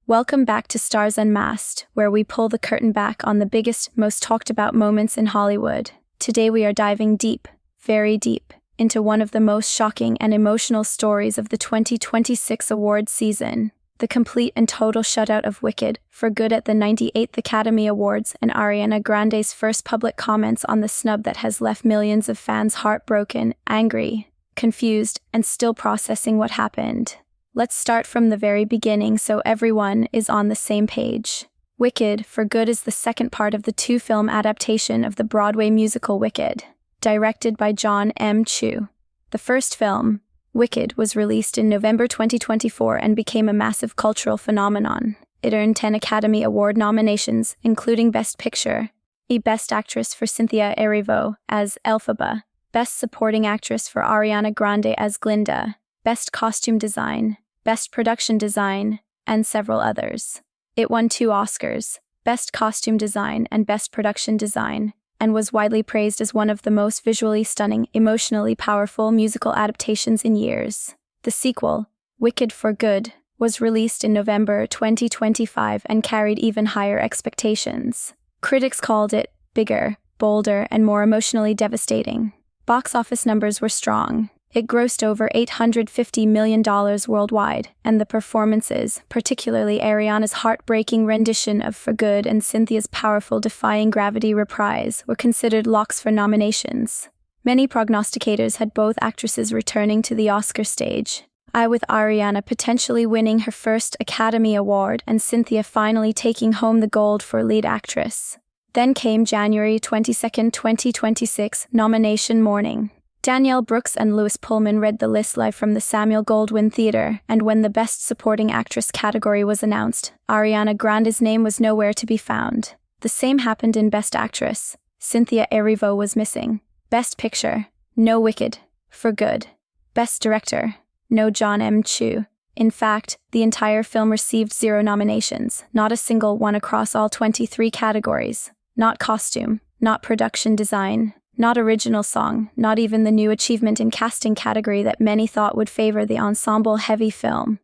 Welcome back to Stars Unmasked, where we pull the curtain back on the biggest, most talked about moments in Hollywood. Today we are diving deep, very deep, into one of the most shocking and emotional stories of the 2026 awards season. The complete and total shutout of Wicked for Good at the 98th Academy Awards and Ariana Grande's first public comments on the snub that has left millions of fans heartbroken, angry, confused, and still processing what happened. Let's start from the very beginning so everyone is on the same page. Wicked for Good is the second part of the two-film adaptation of the Broadway musical Wicked, directed by John M. Chu. The first film, Wicked, was released in November 2024 and became a massive cultural phenomenon. It earned 10 Academy Award nominations, including Best Picture, a Best Actress for Cynthia Erivo as Elphaba, Best Supporting Actress for Ariana Grande as Glinda, Best Costume Design, Best Production Design, and several others. It won 2 Oscars, Best Costume Design and Best Production Design, and was widely praised as one of the most visually stunning, emotionally powerful musical adaptations in years. The sequel, Wicked for Good, was released in November 2025 and carried even higher expectations. Critics called it bigger, bolder, and more emotionally devastating. Box office numbers were strong. It grossed over $850 million worldwide, and the performances, particularly Ariana's heartbreaking rendition of For Good and Cynthia's powerful Defying Gravity reprise, were considered locks for nominations. Many prognosticators had both actresses returning to the Oscar stage, with Ariana potentially winning her first Academy Award and Cynthia finally taking home the gold for lead actress. Then came January 22, 2026, nomination morning. Danielle Brooks and Louis Pullman read the list live from the Samuel Goldwyn Theatre, and when the Best Supporting Actress category was announced, Ariana Grande's name was nowhere to be found. The same happened in Best Actress. Cynthia Erivo was missing. Best Picture, no Wicked, for Good. Best Director, no John M. Chu. In fact, the entire film received 0 nominations, not a single one across all 23 categories. Not costume, not production design, not original song, not even the new achievement in casting category that many thought would favor the ensemble-heavy film.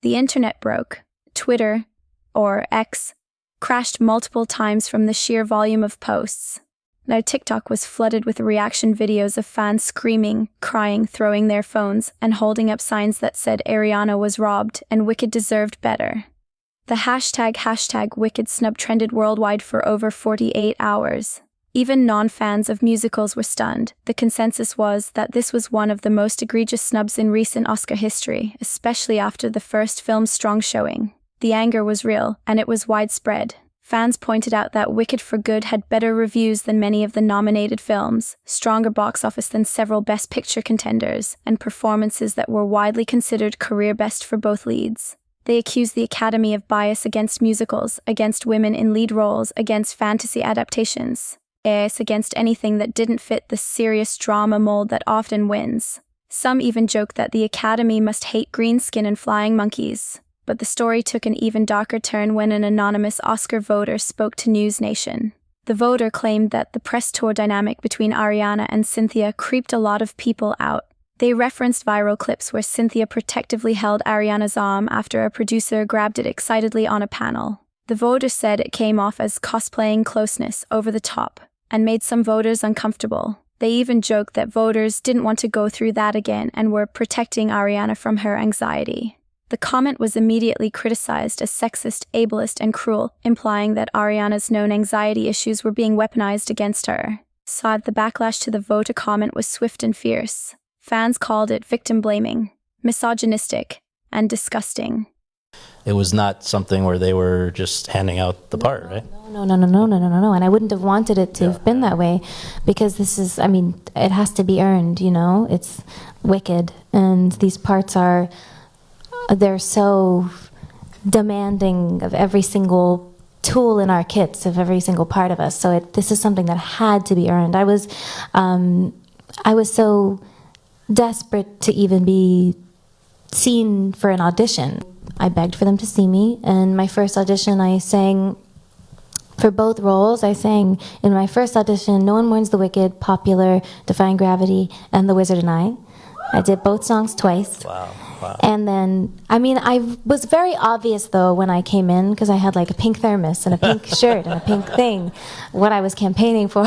The internet broke. Twitter, or X, crashed multiple times from the sheer volume of posts. Now TikTok was flooded with reaction videos of fans screaming, crying, throwing their phones, and holding up signs that said Ariana was robbed and Wicked deserved better. The hashtag Wicked snub trended worldwide for over 48 hours. Even non-fans of musicals were stunned. The consensus was that this was one of the most egregious snubs in recent Oscar history, especially after the first film's strong showing. The anger was real, and it was widespread. Fans pointed out that Wicked for Good had better reviews than many of the nominated films, stronger box office than several Best Picture contenders, and performances that were widely considered career best for both leads. They accused the Academy of bias against musicals, against women in lead roles, against fantasy adaptations, against anything that didn't fit the serious drama mold that often wins. Some even joked that the Academy must hate green skin and flying monkeys. But the story took an even darker turn when an anonymous Oscar voter spoke to NewsNation. The voter claimed that the press tour dynamic between Ariana and Cynthia creeped a lot of people out. They referenced viral clips where Cynthia protectively held Ariana's arm after a producer grabbed it excitedly on a panel. The voter said it came off as cosplaying closeness, over the top, and made some voters uncomfortable. They even joked that voters didn't want to go through that again and were protecting Ariana from her anxiety. The comment was immediately criticized as sexist, ableist, and cruel, implying that Ariana's known anxiety issues were being weaponized against her. The backlash to the voter comment was swift and fierce. Fans called it victim-blaming, misogynistic, and disgusting. It was not something where they were just handing out the part, right? No. And I wouldn't have wanted it to have been that way, because this is, it has to be earned, It's Wicked, and these parts they're so demanding of every single tool in our kits, of every single part of us. So this is something that had to be earned. I was so desperate to even be seen for an audition. I begged for them to see me, and my first audition I sang for both roles. I sang in my first audition No One Mourns the Wicked, Popular, Defying Gravity, and The Wizard and I did both songs twice. Wow. Wow. And then, I mean, I was very obvious though when I came in, because I had like a pink thermos and a pink shirt and a pink thing, what I was campaigning for.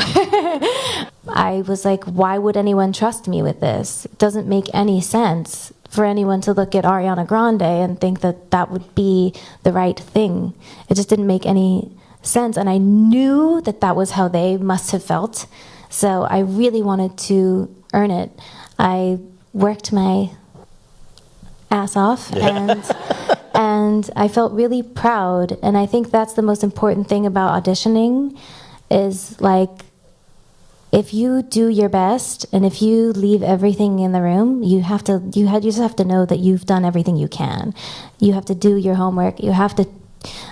I was like, why would anyone trust me with this? It doesn't make any sense for anyone to look at Ariana Grande and think that that would be the right thing. It just didn't make any sense. And I knew that that was how they must have felt. So I really wanted to earn it. I worked my ass off, and I felt really proud. And I think that's the most important thing about auditioning is, like, if you do your best and if you leave everything in the room, you just have to know that you've done everything you can. You have to do your homework. You have to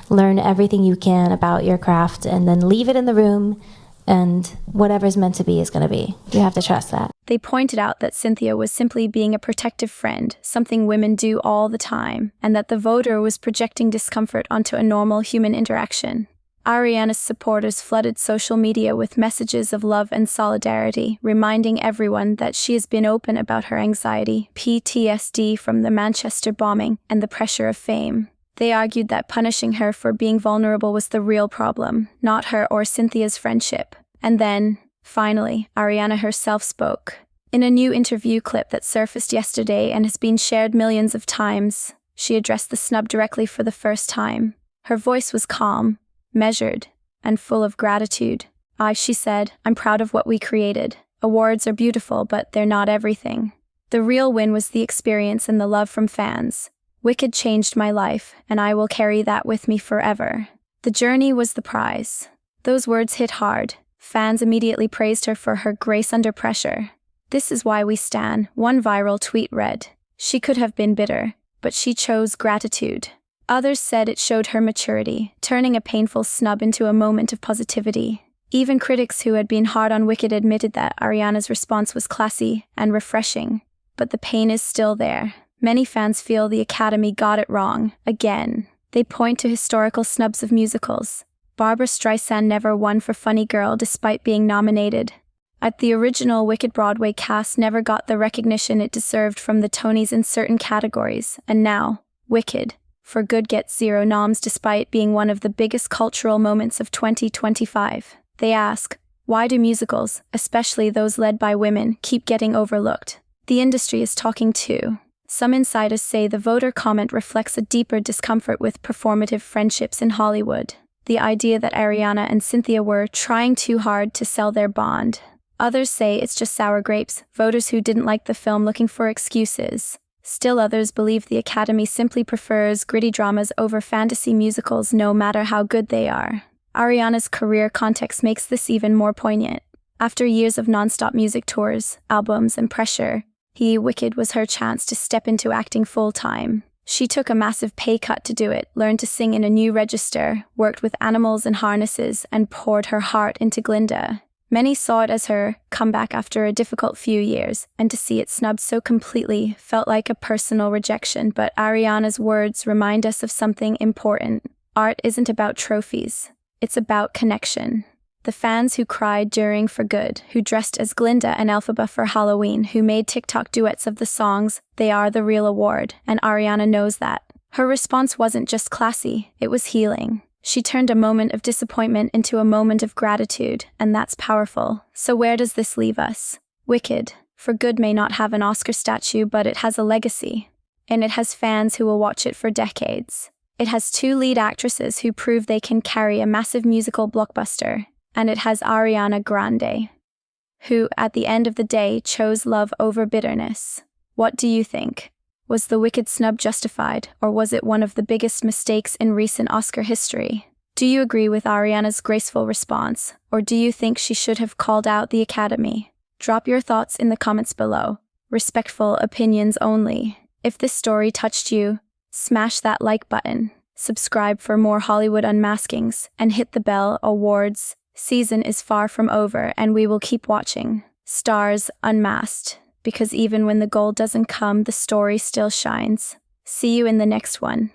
learn everything you can about your craft and then leave it in the room, and whatever's meant to be is going to be. You have to trust that. They pointed out that Cynthia was simply being a protective friend, something women do all the time, and that the voter was projecting discomfort onto a normal human interaction. Ariana's supporters flooded social media with messages of love and solidarity, reminding everyone that she has been open about her anxiety, PTSD from the Manchester bombing, and the pressure of fame. They argued that punishing her for being vulnerable was the real problem, not her or Cynthia's friendship. And then, finally, Ariana herself spoke. In a new interview clip that surfaced yesterday and has been shared millions of times, she addressed the snub directly for the first time. Her voice was calm, measured, and full of gratitude. She said, "I'm proud of what we created. Awards are beautiful, but they're not everything. The real win was the experience and the love from fans. Wicked changed my life, and I will carry that with me forever. The journey was the prize." Those words hit hard. Fans immediately praised her for her grace under pressure. "This is why we stan," one viral tweet read. "She could have been bitter, but she chose gratitude." Others said it showed her maturity, turning a painful snub into a moment of positivity. Even critics who had been hard on Wicked admitted that Ariana's response was classy and refreshing. But the pain is still there. Many fans feel the Academy got it wrong, again. They point to historical snubs of musicals. Barbra Streisand never won for Funny Girl despite being nominated. The original Wicked Broadway cast never got the recognition it deserved from the Tonys in certain categories, and now, Wicked, for Good gets 0 noms despite being one of the biggest cultural moments of 2025. They ask, why do musicals, especially those led by women, keep getting overlooked? The industry is talking too. Some insiders say the voter comment reflects a deeper discomfort with performative friendships in Hollywood. The idea that Ariana and Cynthia were trying too hard to sell their bond. Others say it's just sour grapes, voters who didn't like the film looking for excuses. Still others believe the Academy simply prefers gritty dramas over fantasy musicals no matter how good they are. Ariana's career context makes this even more poignant. After years of non-stop music tours, albums, and pressure, Wicked was her chance to step into acting full-time. She took a massive pay cut to do it, learned to sing in a new register, worked with animals and harnesses, and poured her heart into Glinda. Many saw it as her comeback after a difficult few years, and to see it snubbed so completely felt like a personal rejection. But Ariana's words remind us of something important. Art isn't about trophies. It's about connection. The fans who cried during For Good, who dressed as Glinda and Elphaba for Halloween, who made TikTok duets of the songs, they are the real award, and Ariana knows that. Her response wasn't just classy, it was healing. She turned a moment of disappointment into a moment of gratitude, and that's powerful. So where does this leave us? Wicked, For Good may not have an Oscar statue, but it has a legacy. And it has fans who will watch it for decades. It has 2 lead actresses who prove they can carry a massive musical blockbuster. And it has Ariana Grande, who, at the end of the day, chose love over bitterness. What do you think? Was the Wicked snub justified, or was it one of the biggest mistakes in recent Oscar history? Do you agree with Ariana's graceful response, or do you think she should have called out the Academy? Drop your thoughts in the comments below. Respectful opinions only. If this story touched you, smash that like button, subscribe for more Hollywood unmaskings, and hit the bell. Awards season is far from over, and we will keep watching. Stars Unmasked, because even when the gold doesn't come, the story still shines. See you in the next one.